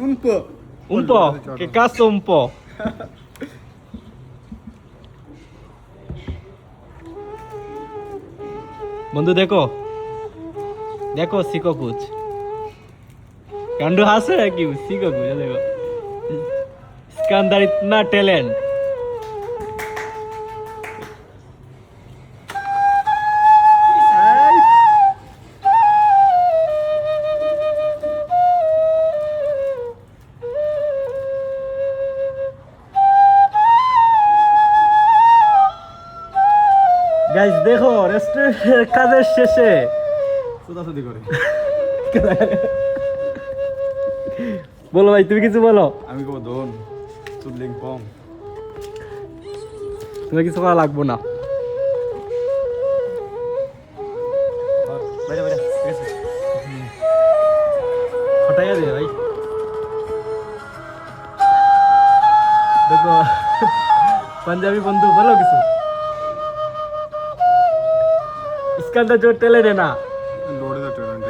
Un po', che cazzo un po'? बंधु देखो देखो सीखो कुछ कांडू हंस रहा है क्यों सीखो कुछ देखो इसका अंदर इतना टैलेंट গাইস দেখো রেস্টুরেন্টের কাজের শেষে সুদাসুদি করে বলো ভাই তুমি কিছু বলো আমি কব দোন চুদলিং কম তুমি কিছু করা লাগবো না বাইরে বাইরে ঠিক আছে হটাইয়া দে ভাই দেখো पंजाबी बंधु बोलो किसी इसका अंदर जो टैलेंट है ना लोड़े दा टैलेंट